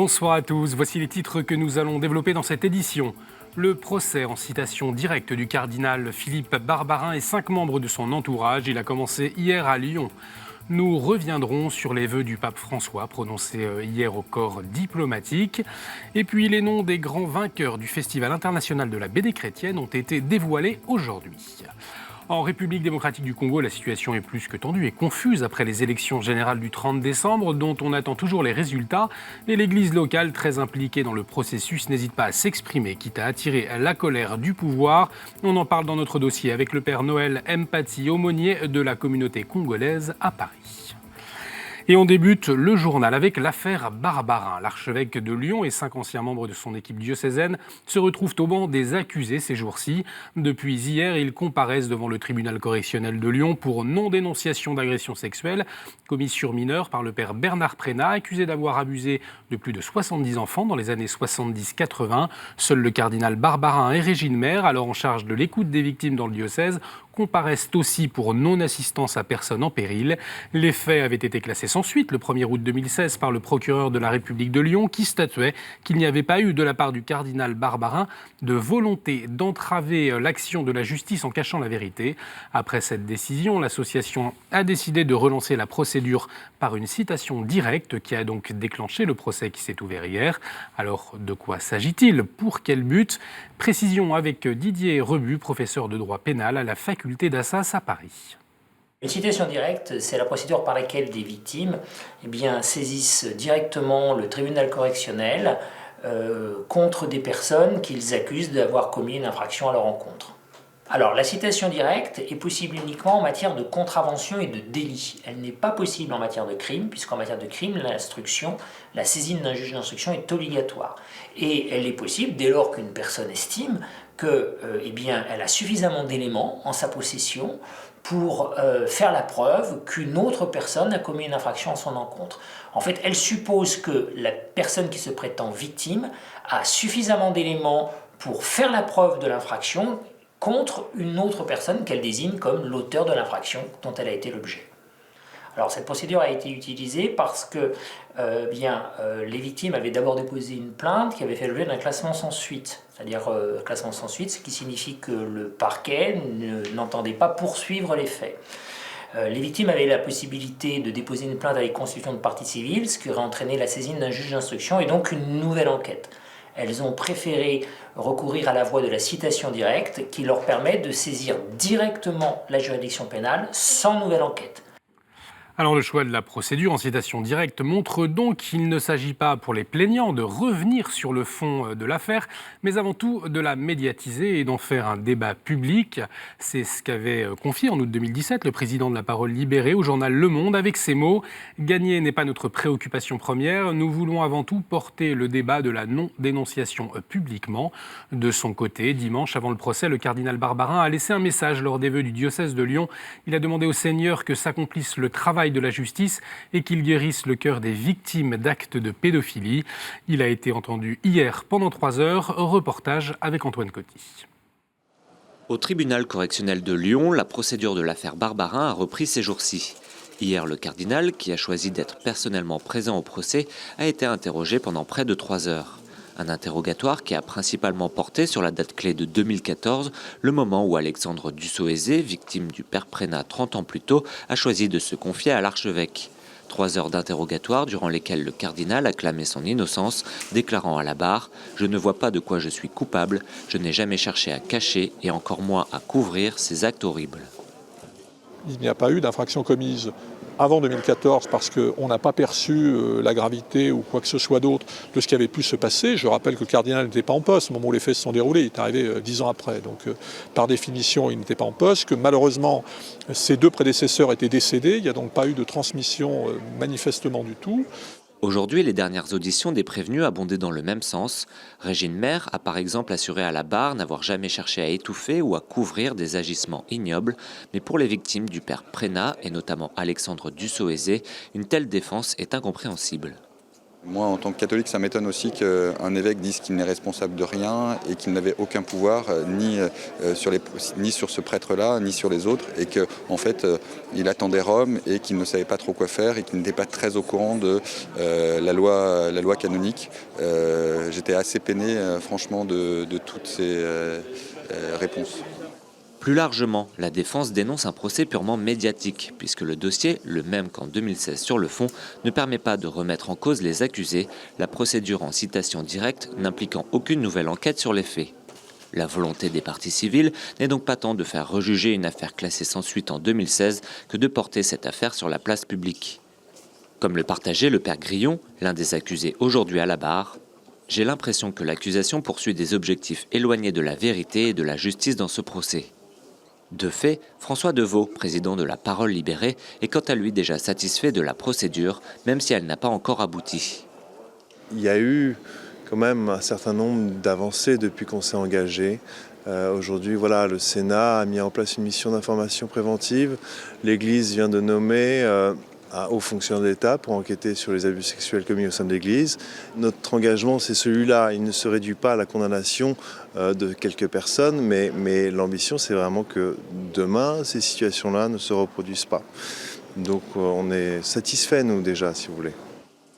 Bonsoir à tous, voici les titres que nous allons développer dans cette édition. Le procès en citation directe du cardinal Philippe Barbarin et 5 membres de son entourage, il a commencé hier à Lyon. Nous reviendrons sur les vœux du pape François prononcés hier au corps diplomatique. Et puis les noms des grands vainqueurs du Festival international de la BD chrétienne ont été dévoilés aujourd'hui. En République démocratique du Congo, la situation est plus que tendue et confuse après les élections générales du 30 décembre, dont on attend toujours les résultats. Et l'Église locale, très impliquée dans le processus, n'hésite pas à s'exprimer, quitte à attirer la colère du pouvoir. On en parle dans notre dossier avec le père Noël Mpati, aumônier de la communauté congolaise à Paris. Et on débute le journal avec l'affaire Barbarin. L'archevêque de Lyon et 5 anciens membres de son équipe diocésaine se retrouvent au banc des accusés ces jours-ci. Depuis hier, ils comparaissent devant le tribunal correctionnel de Lyon pour non-dénonciation d'agression sexuelle commise sur mineurs par le père Bernard Prénat, accusé d'avoir abusé de plus de 70 enfants dans les années 70-80. Seul le cardinal Barbarin et Régine Maire, alors en charge de l'écoute des victimes dans le diocèse, comparaissent aussi pour non-assistance à personne en péril. Les faits avaient été classés sans suite le 1er août 2016 par le procureur de la République de Lyon qui statuait qu'il n'y avait pas eu de la part du cardinal Barbarin de volonté d'entraver l'action de la justice en cachant la vérité. Après cette décision, l'association a décidé de relancer la procédure par une citation directe qui a donc déclenché le procès qui s'est ouvert hier. Alors de quoi s'agit-il? Pour quel but? Précision avec Didier Rebut, professeur de droit pénal à la faculté d'Assas à Paris. Une citation directe, c'est la procédure par laquelle des victimes saisissent directement le tribunal correctionnel contre des personnes qu'ils accusent d'avoir commis une infraction à leur encontre. Alors, la citation directe est possible uniquement en matière de contravention et de délit. Elle n'est pas possible en matière de crime, puisqu'en matière de crime, la saisine d'un juge d'instruction est obligatoire. Et elle est possible dès lors qu'une personne estime elle a suffisamment d'éléments en sa possession pour faire la preuve qu'une autre personne a commis une infraction en son encontre. En fait, elle suppose que la personne qui se prétend victime a suffisamment d'éléments pour faire la preuve de l'infraction contre une autre personne qu'elle désigne comme l'auteur de l'infraction dont elle a été l'objet. Alors cette procédure a été utilisée parce que les victimes avaient d'abord déposé une plainte qui avait fait l'objet d'un classement sans suite. C'est-à-dire classement sans suite, ce qui signifie que le parquet n'entendait pas poursuivre les faits. Les victimes avaient la possibilité de déposer une plainte avec constitution de partie civile, ce qui aurait entraîné la saisine d'un juge d'instruction et donc une nouvelle enquête. Elles ont préféré recourir à la voie de la citation directe qui leur permet de saisir directement la juridiction pénale sans nouvelle enquête. Alors le choix de la procédure en citation directe montre donc qu'il ne s'agit pas pour les plaignants de revenir sur le fond de l'affaire, mais avant tout de la médiatiser et d'en faire un débat public. C'est ce qu'avait confié en août 2017 le président de La Parole libérée au journal Le Monde avec ces mots « Gagner n'est pas notre préoccupation première, nous voulons avant tout porter le débat de la non-dénonciation publiquement ». De son côté, dimanche avant le procès, le cardinal Barbarin a laissé un message lors des vœux du diocèse de Lyon. Il a demandé au Seigneur que s'accomplisse le travail de la justice et qu'il guérisse le cœur des victimes d'actes de pédophilie. Il a été entendu hier pendant 3 heures. Reportage avec Antoine Coty. Au tribunal correctionnel de Lyon, la procédure de l'affaire Barbarin a repris ces jours-ci. Hier, le cardinal, qui a choisi d'être personnellement présent au procès, a été interrogé pendant près de 3 heures. Un interrogatoire qui a principalement porté sur la date clé de 2014, le moment où Alexandre Dussoëzé, victime du père Prénat 30 ans plus tôt, a choisi de se confier à l'archevêque. 3 heures d'interrogatoire durant lesquelles le cardinal a clamé son innocence, déclarant à la barre « Je ne vois pas de quoi je suis coupable, je n'ai jamais cherché à cacher et encore moins à couvrir ces actes horribles. » Il n'y a pas eu d'infraction commise avant 2014 parce qu'on n'a pas perçu la gravité ou quoi que ce soit d'autre de ce qui avait pu se passer. Je rappelle que le cardinal n'était pas en poste au moment où les faits se sont déroulés, il est arrivé 10 ans après. Donc par définition, il n'était pas en poste, que malheureusement ses 2 prédécesseurs étaient décédés, il n'y a donc pas eu de transmission manifestement du tout. Aujourd'hui, les dernières auditions des prévenus abondaient dans le même sens. Régine Maire a par exemple assuré à la barre n'avoir jamais cherché à étouffer ou à couvrir des agissements ignobles. Mais pour les victimes du père Prénat, et notamment Alexandre Dussoëzé, une telle défense est incompréhensible. Moi, en tant que catholique, ça m'étonne aussi qu'un évêque dise qu'il n'est responsable de rien et qu'il n'avait aucun pouvoir ni sur ce prêtre-là, ni sur les autres, et qu'en fait, il attendait Rome et qu'il ne savait pas trop quoi faire et qu'il n'était pas très au courant de la loi canonique. J'étais assez peiné, franchement, de toutes ces réponses. Plus largement, la défense dénonce un procès purement médiatique, puisque le dossier, le même qu'en 2016 sur le fond, ne permet pas de remettre en cause les accusés, la procédure en citation directe n'impliquant aucune nouvelle enquête sur les faits. La volonté des parties civiles n'est donc pas tant de faire rejuger une affaire classée sans suite en 2016 que de porter cette affaire sur la place publique. Comme le partageait le père Grillon, l'un des accusés aujourd'hui à la barre, « J'ai l'impression que l'accusation poursuit des objectifs éloignés de la vérité et de la justice dans ce procès. » De fait, François Deveau, président de la Parole libérée, est quant à lui déjà satisfait de la procédure, même si elle n'a pas encore abouti. Il y a eu quand même un certain nombre d'avancées depuis qu'on s'est engagé. Aujourd'hui, voilà, le Sénat a mis en place une mission d'information préventive. L'Église vient de nommer un haut fonctionnaire d'État pour enquêter sur les abus sexuels commis au sein de l'Église. Notre engagement, c'est celui-là. Il ne se réduit pas à la condamnation de quelques personnes, mais l'ambition, c'est vraiment que demain, ces situations-là ne se reproduisent pas. Donc on est satisfait, nous, déjà, si vous voulez.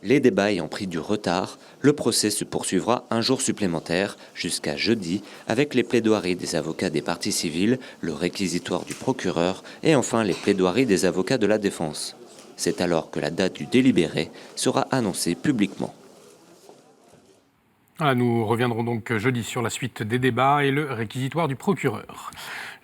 Les débats ayant pris du retard, le procès se poursuivra un jour supplémentaire, jusqu'à jeudi, avec les plaidoiries des avocats des parties civiles, le réquisitoire du procureur et enfin les plaidoiries des avocats de la défense. C'est alors que la date du délibéré sera annoncée publiquement. Nous reviendrons donc jeudi sur la suite des débats et le réquisitoire du procureur.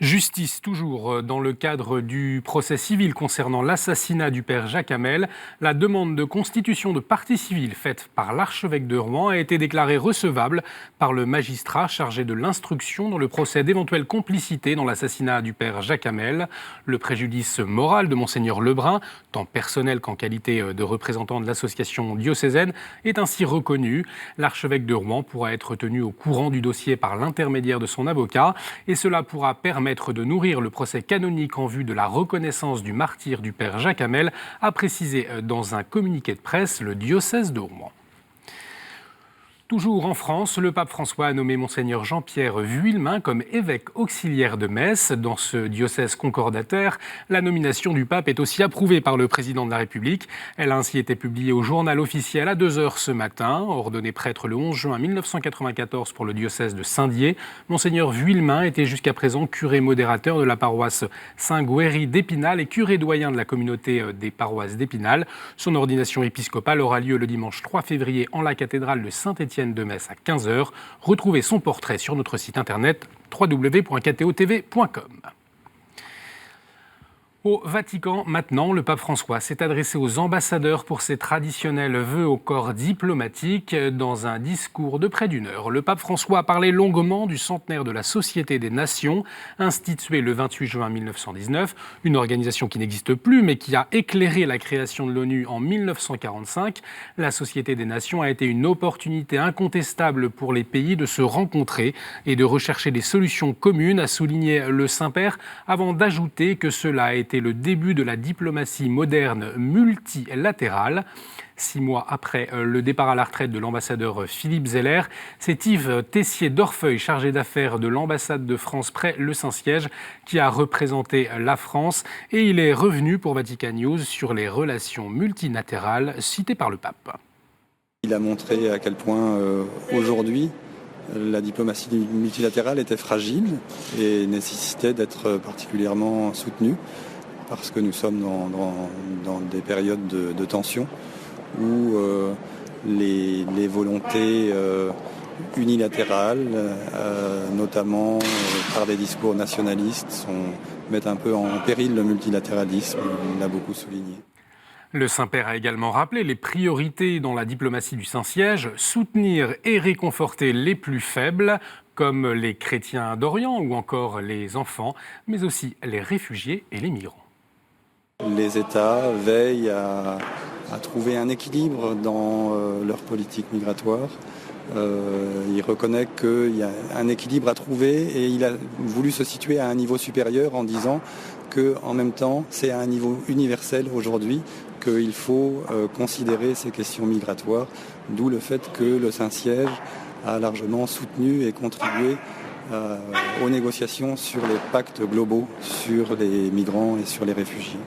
Justice toujours dans le cadre du procès civil concernant l'assassinat du père Jacques Hamel. La demande de constitution de partie civile faite par l'archevêque de Rouen a été déclarée recevable par le magistrat chargé de l'instruction dans le procès d'éventuelle complicité dans l'assassinat du père Jacques Hamel. Le préjudice moral de Monseigneur Lebrun, tant personnel qu'en qualité de représentant de l'association diocésaine, est ainsi reconnu. L'archevêque de Rouen pourra être tenu au courant du dossier par l'intermédiaire de son avocat et cela pourra permettre de nourrir le procès canonique en vue de la reconnaissance du martyre du père Jacques Hamel, a précisé dans un communiqué de presse le diocèse de Rouen. Toujours en France, le pape François a nommé Monseigneur Jean-Pierre Vuillemin comme évêque auxiliaire de Metz. Dans ce diocèse concordataire, la nomination du pape est aussi approuvée par le président de la République. Elle a ainsi été publiée au journal officiel à 2h ce matin. Ordonné prêtre le 11 juin 1994 pour le diocèse de Saint-Dié, Monseigneur Vuillemin était jusqu'à présent curé modérateur de la paroisse Saint-Guéry d'Épinal et curé doyen de la communauté des paroisses d'Épinal. Son ordination épiscopale aura lieu le dimanche 3 février en la cathédrale de Saint-Étienne de Metz à 15h. Retrouvez son portrait sur notre site internet www.ktotv.com. Au Vatican, maintenant, le pape François s'est adressé aux ambassadeurs pour ses traditionnels vœux au corps diplomatique. Dans un discours de près d'1 heure, le pape François a parlé longuement du centenaire de la Société des Nations, instituée le 28 juin 1919, une organisation qui n'existe plus mais qui a éclairé la création de l'ONU en 1945. La Société des Nations a été une opportunité incontestable pour les pays de se rencontrer et de rechercher des solutions communes, a souligné le Saint-Père, avant d'ajouter que cela a été le début de la diplomatie moderne multilatérale. 6 mois après le départ à la retraite de l'ambassadeur Philippe Zeller, c'est Yves Tessier-Dorfeuille, chargé d'affaires de l'ambassade de France près le Saint-Siège, qui a représenté la France. Et il est revenu pour Vatican News sur les relations multilatérales citées par le pape. Il a montré à quel point aujourd'hui, la diplomatie multilatérale était fragile et nécessitait d'être particulièrement soutenue parce que nous sommes dans des périodes de tension où les volontés unilatérales, notamment par des discours nationalistes, mettent un peu en péril le multilatéralisme, il l'a beaucoup souligné. Le Saint-Père a également rappelé les priorités dans la diplomatie du Saint-Siège, soutenir et réconforter les plus faibles, comme les chrétiens d'Orient ou encore les enfants, mais aussi les réfugiés et les migrants. Les États veillent à trouver un équilibre dans leur politique migratoire. Il reconnaît qu'il y a un équilibre à trouver et il a voulu se situer à un niveau supérieur en disant qu'en même temps, c'est à un niveau universel aujourd'hui qu'il faut considérer ces questions migratoires, d'où le fait que le Saint-Siège a largement soutenu et contribué aux négociations sur les pactes globaux sur les migrants et sur les réfugiés.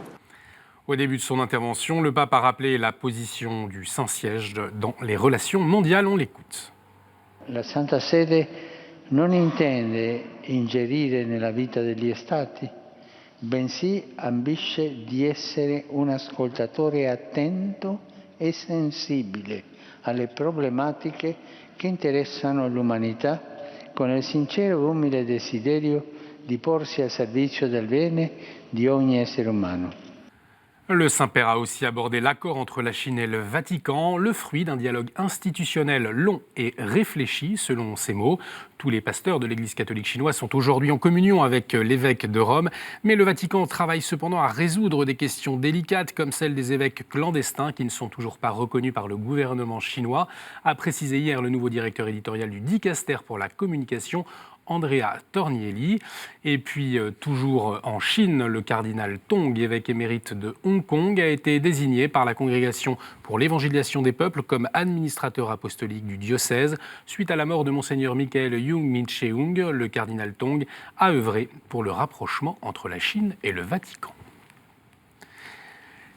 Au début de son intervention, le pape a rappelé la position du Saint-Siège dans les relations mondiales. On l'écoute. La Santa Sede non intende ingerire nella vita degli Stati, bensì ambisce di essere un ascoltatore attento e sensibile alle problematiche che interessano l'umanità, con il sincero e umile desiderio di porsi al servizio del bene di ogni essere umano. Le Saint-Père a aussi abordé l'accord entre la Chine et le Vatican, le fruit d'un dialogue institutionnel long et réfléchi, selon ses mots. Tous les pasteurs de l'Église catholique chinoise sont aujourd'hui en communion avec l'évêque de Rome, mais le Vatican travaille cependant à résoudre des questions délicates comme celle des évêques clandestins qui ne sont toujours pas reconnus par le gouvernement chinois, a précisé hier le nouveau directeur éditorial du Dicaster pour la communication, Andrea Tornielli. Et puis, toujours en Chine, le cardinal Tong, évêque émérite de Hong Kong, a été désigné par la Congrégation pour l'évangélisation des peuples comme administrateur apostolique du diocèse. Suite à la mort de Monseigneur Michael Young Min-cheung, le cardinal Tong a œuvré pour le rapprochement entre la Chine et le Vatican.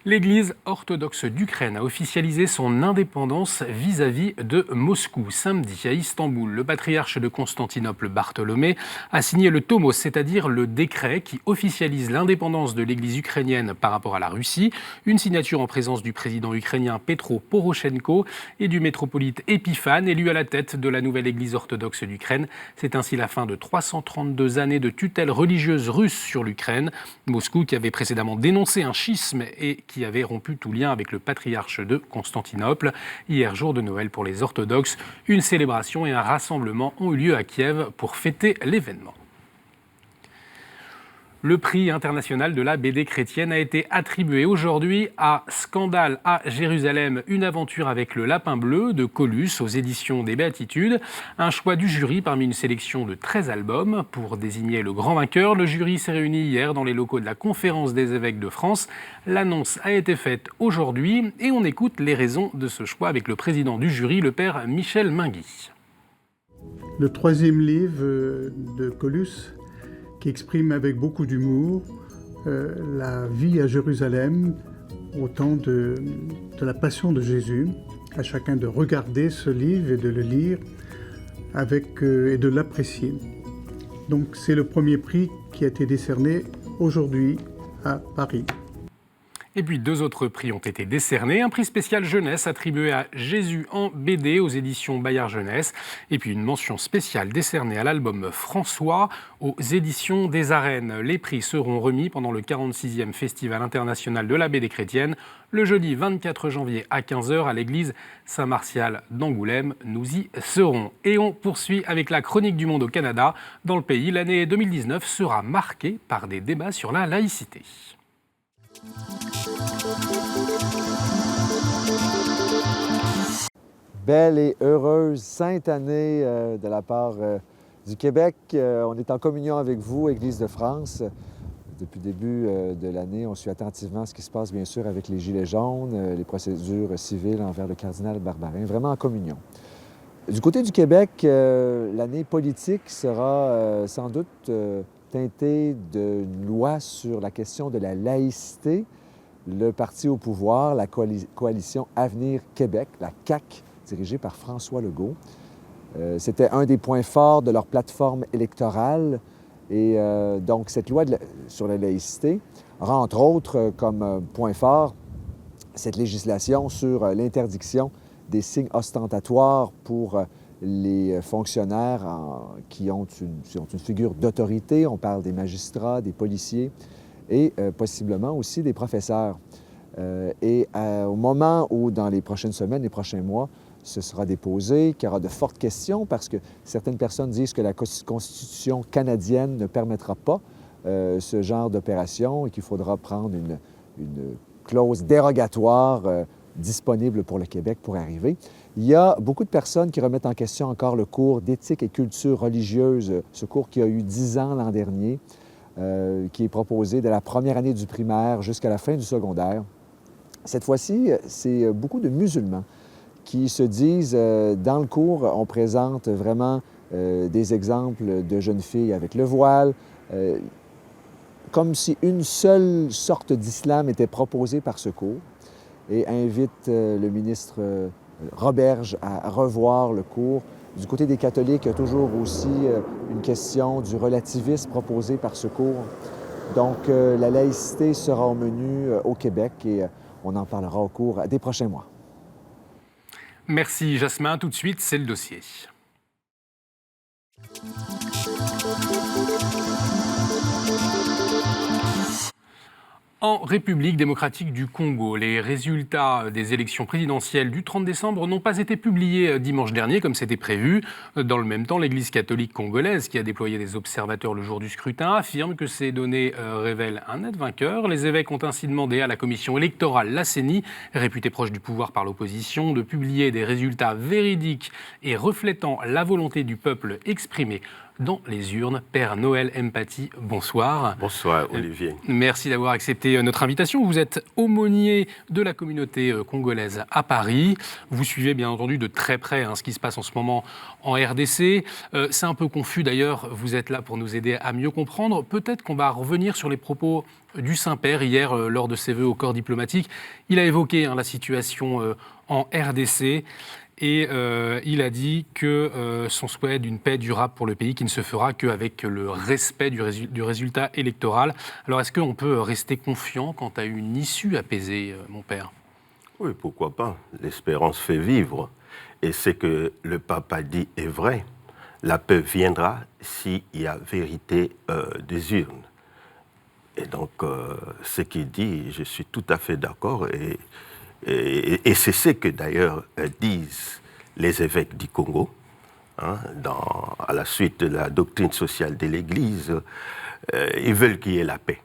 L'Église orthodoxe d'Ukraine a officialisé son indépendance vis-à-vis de Moscou. Samedi, à Istanbul, le patriarche de Constantinople, Bartholomé, a signé le tomos, c'est-à-dire le décret qui officialise l'indépendance de l'Église ukrainienne par rapport à la Russie. Une signature en présence du président ukrainien Petro Poroshenko et du métropolite Épiphane, élu à la tête de la nouvelle Église orthodoxe d'Ukraine. C'est ainsi la fin de 332 années de tutelle religieuse russe sur l'Ukraine. Moscou, qui avait précédemment dénoncé un schisme et qui avait rompu tout lien avec le patriarche de Constantinople. Hier, jour de Noël pour les orthodoxes, une célébration et un rassemblement ont eu lieu à Kiev pour fêter l'événement. Le prix international de la BD chrétienne a été attribué aujourd'hui à Scandale à Jérusalem, une aventure avec le lapin bleu de Colus aux éditions des Béatitudes. Un choix du jury parmi une sélection de 13 albums. Pour désigner le grand vainqueur, le jury s'est réuni hier dans les locaux de la Conférence des évêques de France. L'annonce a été faite aujourd'hui et on écoute les raisons de ce choix avec le président du jury, le père Michel Mingui. Le troisième livre de Colus, qui exprime avec beaucoup d'humour la vie à Jérusalem au temps de la Passion de Jésus. À chacun de regarder ce livre et de le lire et de l'apprécier. Donc c'est le premier prix qui a été décerné aujourd'hui à Paris. Et puis 2 autres prix ont été décernés. Un prix spécial jeunesse attribué à Jésus en BD aux éditions Bayard Jeunesse. Et puis une mention spéciale décernée à l'album François aux éditions des Arènes. Les prix seront remis pendant le 46e Festival international de la BD chrétienne le jeudi 24 janvier à 15h à l'église Saint-Martial d'Angoulême. Nous y serons. Et on poursuit avec la chronique du monde au Canada. Dans le pays, l'année 2019 sera marquée par des débats sur la laïcité. Belle et heureuse sainte année de la part du Québec. On est en communion avec vous, Église de France. Depuis le début de l'année, on suit attentivement ce qui se passe, bien sûr, avec les Gilets jaunes, les procédures civiles envers le cardinal Barbarin, vraiment en communion. Du côté du Québec, l'année politique sera sans doute teintée d'une loi sur la question de la laïcité. Le parti au pouvoir, la coalition Avenir Québec, la CAQ, dirigée par François Legault. C'était un des points forts de leur plateforme électorale. Et donc, cette loi sur la laïcité aura, entre autres, comme point fort cette législation sur l'interdiction des signes ostentatoires pour les fonctionnaires qui ont une figure d'autorité. On parle des magistrats, des policiers et possiblement aussi des professeurs. Au moment où, dans les prochaines semaines, les prochains mois, ce sera déposé, qu'il y aura de fortes questions parce que certaines personnes disent que la Constitution canadienne ne permettra pas ce genre d'opération et qu'il faudra prendre une clause dérogatoire disponible pour le Québec pour arriver. Il y a beaucoup de personnes qui remettent en question encore le cours d'éthique et culture religieuse, ce cours qui a eu 10 ans l'an dernier, qui est proposé de la première année du primaire jusqu'à la fin du secondaire. Cette fois-ci, c'est beaucoup de musulmans qui se disent, dans le cours, on présente vraiment des exemples de jeunes filles avec le voile, comme si une seule sorte d'islam était proposée par ce cours, et invite le ministre Roberge à revoir le cours. Du côté des catholiques, il y a toujours aussi une question du relativisme proposé par ce cours. Donc, la laïcité sera au menu au Québec et on en parlera au cours des prochains mois. Merci Jasmin. Tout de suite, c'est le dossier. En République démocratique du Congo, les résultats des élections présidentielles du 30 décembre n'ont pas été publiés dimanche dernier comme c'était prévu. Dans le même temps, l'Église catholique congolaise, qui a déployé des observateurs le jour du scrutin, affirme que ces données révèlent un net vainqueur. Les évêques ont ainsi demandé à la commission électorale, la CENI, réputée proche du pouvoir par l'opposition, de publier des résultats véridiques et reflétant la volonté du peuple exprimée dans les urnes. Père Noël Mpati, bonsoir. Bonsoir Olivier. Merci d'avoir accepté notre invitation. Vous êtes aumônier de la communauté congolaise à Paris. Vous suivez bien entendu de très près ce qui se passe en ce moment en RDC. C'est un peu confus d'ailleurs, vous êtes là pour nous aider à mieux comprendre. Peut-être qu'on va revenir sur les propos du Saint-Père hier lors de ses vœux au corps diplomatique. Il a évoqué la situation en RDC. Et il a dit que son souhait d'une paix durable pour le pays qui ne se fera qu'avec le respect du résultat électoral. Alors est-ce qu'on peut rester confiant quant à une issue apaisée, mon père ? Oui, pourquoi pas. L'espérance fait vivre. Et ce que le pape a dit est vrai. La paix viendra s'il y a vérité des urnes. Et donc, ce qu'il dit, je suis tout à fait d'accord. Et c'est ce que d'ailleurs disent les évêques du Congo, à la suite de la doctrine sociale de l'Église. Ils veulent qu'il y ait la paix.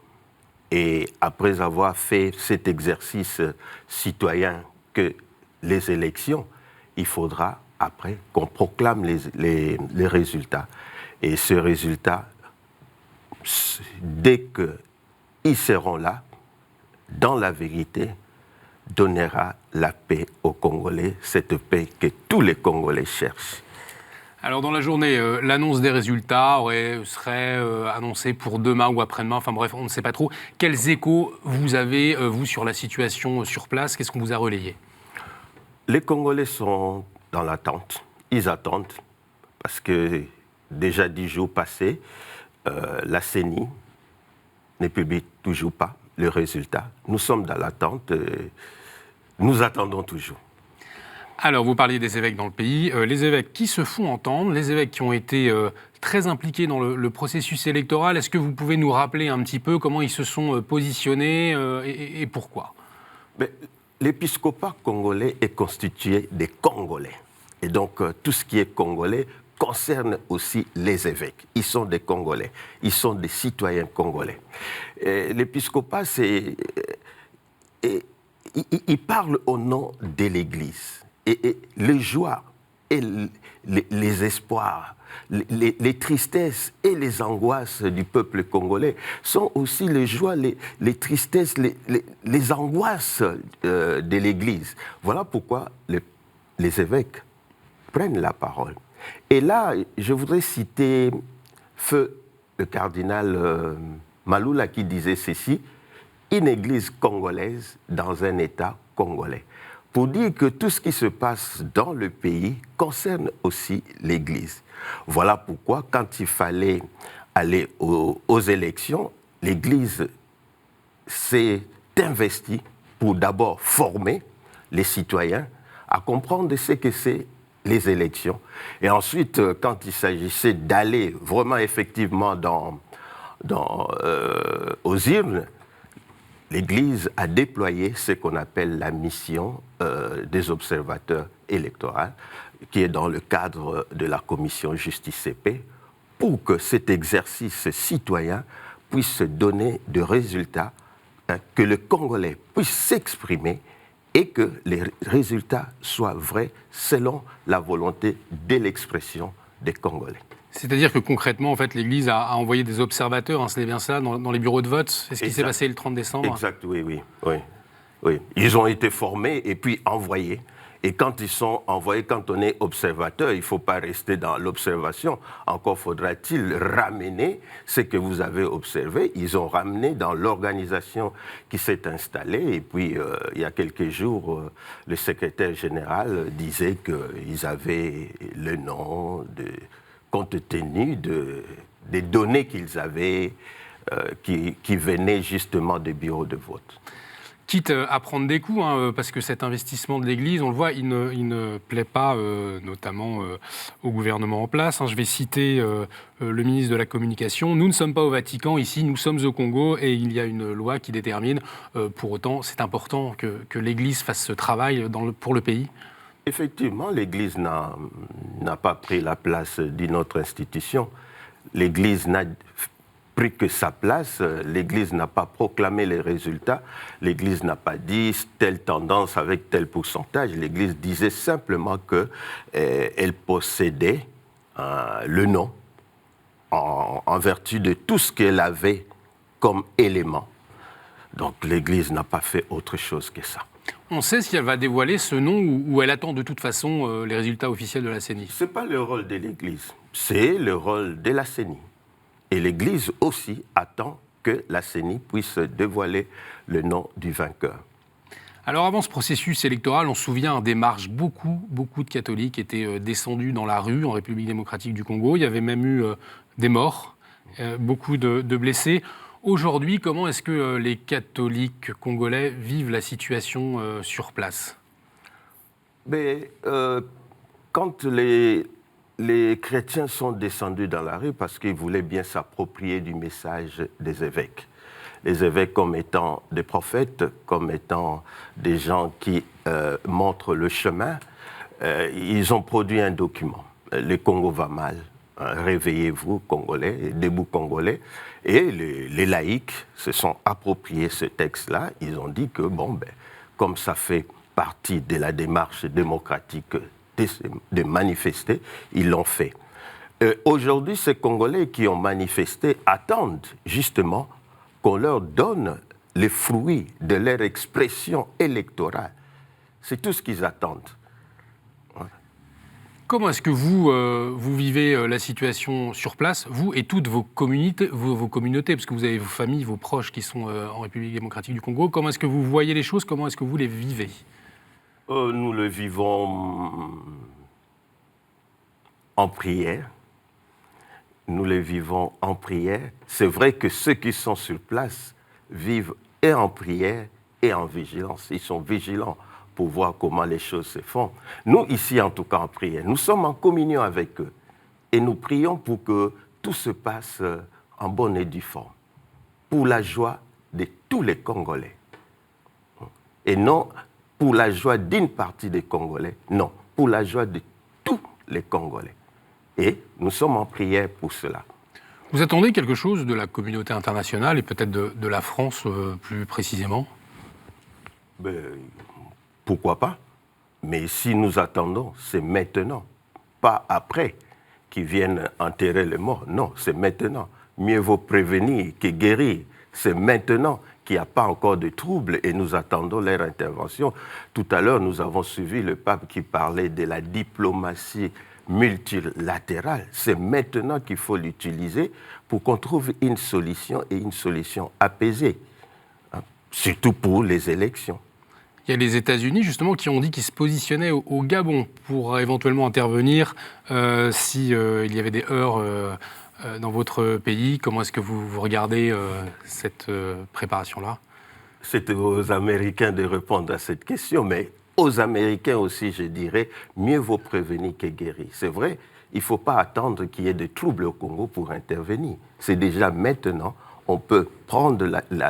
Et après avoir fait cet exercice citoyen que les élections, il faudra après qu'on proclame les résultats. Et ce résultat, dès qu'ils seront là, dans la vérité, donnera la paix aux Congolais, cette paix que tous les Congolais cherchent. Alors dans la journée, l'annonce des résultats serait annoncée pour demain ou après-demain, enfin bref, on ne sait pas trop. Quels échos vous avez, vous, sur la situation sur place ? Qu'est-ce qu'on vous a relayé ? Les Congolais sont dans l'attente, ils attendent, parce que déjà 10 jours passés, la CENI ne publie toujours pas le résultat. Nous sommes dans l'attente, nous attendons toujours. Alors, vous parliez des évêques dans le pays, les évêques qui se font entendre, les évêques qui ont été très impliqués dans le processus électoral. Est-ce que vous pouvez nous rappeler un petit peu comment ils se sont positionnés et pourquoi ? Mais l'épiscopat congolais est constitué des Congolais. Et donc, tout ce qui est congolais concerne aussi les évêques. Ils sont des Congolais, ils sont des citoyens congolais. L'épiscopat, il parle au nom de l'Église. Et les joies et les espoirs, les tristesses et les angoisses du peuple congolais sont aussi les joies, les tristesses, les angoisses de l'Église. Voilà pourquoi les évêques prennent la parole. Et là, je voudrais citer feu le cardinal Maloula qui disait ceci: une église congolaise dans un État congolais. Pour dire que tout ce qui se passe dans le pays concerne aussi l'Église. Voilà pourquoi, quand il fallait aller aux élections, l'Église s'est investie pour d'abord former les citoyens à comprendre ce que c'est les élections. Et ensuite, quand il s'agissait d'aller vraiment effectivement aux urnes, l'Église a déployé ce qu'on appelle la mission des observateurs électoraux, qui est dans le cadre de la commission Justice et Paix, pour que cet exercice citoyen puisse donner des résultats, que le Congolais puisse s'exprimer et que les résultats soient vrais selon la volonté de l'expression des Congolais. C'est-à-dire que concrètement, en fait, l'Église a envoyé des observateurs, c'est bien ça, dans les bureaux de vote. C'est ce qui s'est passé le 30 décembre. Exact, oui. Oui, ils ont été formés et puis envoyés. Et quand ils sont envoyés, quand on est observateur, il ne faut pas rester dans l'observation. Encore faudra-t-il ramener ce que vous avez observé. Ils ont ramené dans l'organisation qui s'est installée. Et puis, il y a quelques jours, le secrétaire général disait qu'ils avaient le nom, compte tenu des données qu'ils avaient, qui venaient justement des bureaux de vote. Quitte à prendre des coups, parce que cet investissement de l'Église, on le voit, il ne plaît pas notamment au gouvernement en place. Je vais citer le ministre de la Communication. Nous ne sommes pas au Vatican, ici, nous sommes au Congo et il y a une loi qui détermine. Pour autant, c'est important que l'Église fasse ce travail pour le pays. Effectivement, l'Église n'a pas pris la place d'une autre institution. L'Église n'a pris que sa place, l'Église n'a pas proclamé les résultats, l'Église n'a pas dit telle tendance avec tel pourcentage, l'Église disait simplement qu'elle possédait le nom en vertu de tout ce qu'elle avait comme élément. Donc l'Église n'a pas fait autre chose que ça. On sait si elle va dévoiler ce nom ou elle attend de toute façon les résultats officiels de la CENI. Ce n'est pas le rôle de l'Église, c'est le rôle de la CENI. Et l'Église aussi attend que la CENI puisse dévoiler le nom du vainqueur. Alors avant ce processus électoral, on se souvient des marches, beaucoup de catholiques étaient descendus dans la rue en République démocratique du Congo. Il y avait même eu des morts, beaucoup de blessés. Aujourd'hui, comment est-ce que les catholiques congolais vivent la situation sur place ? Quand les chrétiens sont descendus dans la rue parce qu'ils voulaient bien s'approprier du message des évêques. Les évêques comme étant des prophètes, comme étant des gens qui montrent le chemin, ils ont produit un document. Le Congo va mal, réveillez-vous Congolais, debout Congolais. Et les laïcs se sont appropriés ce texte-là. Ils ont dit que, comme ça fait partie de la démarche démocratique de manifester, ils l'ont fait. Aujourd'hui, ces Congolais qui ont manifesté attendent justement qu'on leur donne les fruits de leur expression électorale. C'est tout ce qu'ils attendent. Comment est-ce que vous vivez la situation sur place, vous et toutes vos communautés, parce que vous avez vos familles, vos proches qui sont en République démocratique du Congo. Comment est-ce que vous voyez les choses? Comment est-ce que vous les vivez? Nous le vivons en prière. Nous le vivons en prière. C'est vrai que ceux qui sont sur place vivent et en prière et en vigilance. Ils sont vigilants pour voir comment les choses se font. Nous, ici, en tout cas, en prière, nous sommes en communion avec eux. Et nous prions pour que tout se passe en bonne et due forme. Pour la joie de tous les Congolais. Et non pour la joie d'une partie des Congolais. Non, pour la joie de tous les Congolais. Et nous sommes en prière pour cela. Vous attendez quelque chose de la communauté internationale et peut-être de la France plus précisément? Pourquoi pas? Mais si nous attendons, c'est maintenant, pas après qu'ils viennent enterrer les morts. Non, c'est maintenant. Mieux vaut prévenir que guérir. C'est maintenant qu'il n'y a pas encore de troubles et nous attendons leur intervention. Tout à l'heure, nous avons suivi le pape qui parlait de la diplomatie multilatérale. C'est maintenant qu'il faut l'utiliser pour qu'on trouve une solution et une solution apaisée, surtout pour les élections. Il y a les États-Unis, justement, qui ont dit qu'ils se positionnaient au Gabon pour éventuellement intervenir s'il y avait des heurts dans votre pays. Comment est-ce que vous regardez cette préparation-là? C'est aux Américains de répondre à cette question, mais aux Américains aussi, je dirais, mieux vaut prévenir que guérir. C'est vrai, il ne faut pas attendre qu'il y ait des troubles au Congo pour intervenir. C'est déjà maintenant. On peut prendre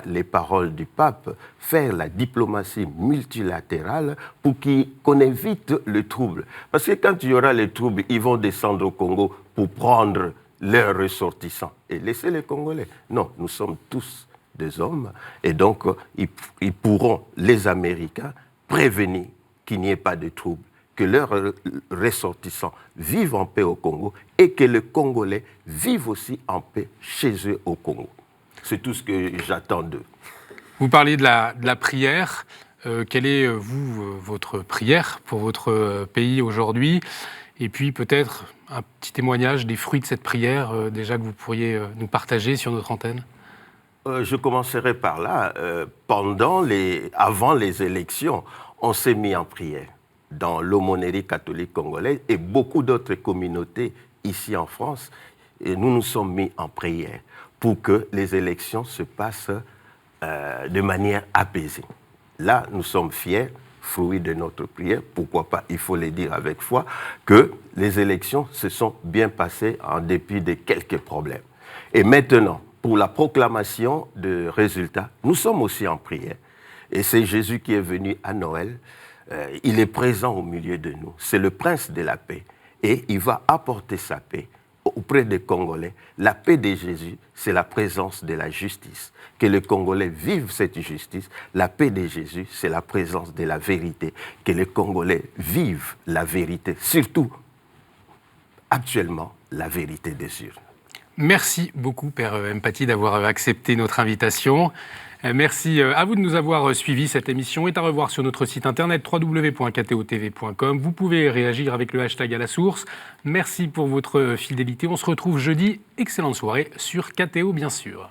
les paroles du pape, faire la diplomatie multilatérale pour qu'on évite le trouble. Parce que quand il y aura les troubles, ils vont descendre au Congo pour prendre leurs ressortissants et laisser les Congolais. Non, nous sommes tous des hommes et donc ils pourront, les Américains, prévenir qu'il n'y ait pas de troubles, que leurs ressortissants vivent en paix au Congo et que les Congolais vivent aussi en paix chez eux au Congo. C'est tout ce que j'attends d'eux. Vous parliez de la prière. Quelle est, votre prière pour votre pays aujourd'hui? Et puis peut-être un petit témoignage des fruits de cette prière, déjà que vous pourriez nous partager sur notre antenne. Je commencerai par là. Avant les élections, on s'est mis en prière dans l'aumônerie catholique congolaise et beaucoup d'autres communautés ici en France. Et nous nous sommes mis en prière pour que les élections se passent de manière apaisée. Là, nous sommes fiers, fruit de notre prière, pourquoi pas, il faut le dire avec foi, que les élections se sont bien passées en dépit de quelques problèmes. Et maintenant, pour la proclamation de résultats, nous sommes aussi en prière. Et c'est Jésus qui est venu à Noël. Il est présent au milieu de nous. C'est le prince de la paix. Et il va apporter sa paix auprès des Congolais. La paix de Jésus, c'est la présence de la justice. Que les Congolais vivent cette justice. La paix de Jésus, c'est la présence de la vérité. Que les Congolais vivent la vérité. Surtout, actuellement, la vérité des urnes. Merci beaucoup, Père Mpati, d'avoir accepté notre invitation. Merci à vous de nous avoir suivis. Cette émission est à revoir sur notre site internet www.ktotv.com. Vous pouvez réagir avec le hashtag à la source. Merci pour votre fidélité. On se retrouve jeudi. Excellente soirée sur KTO, bien sûr.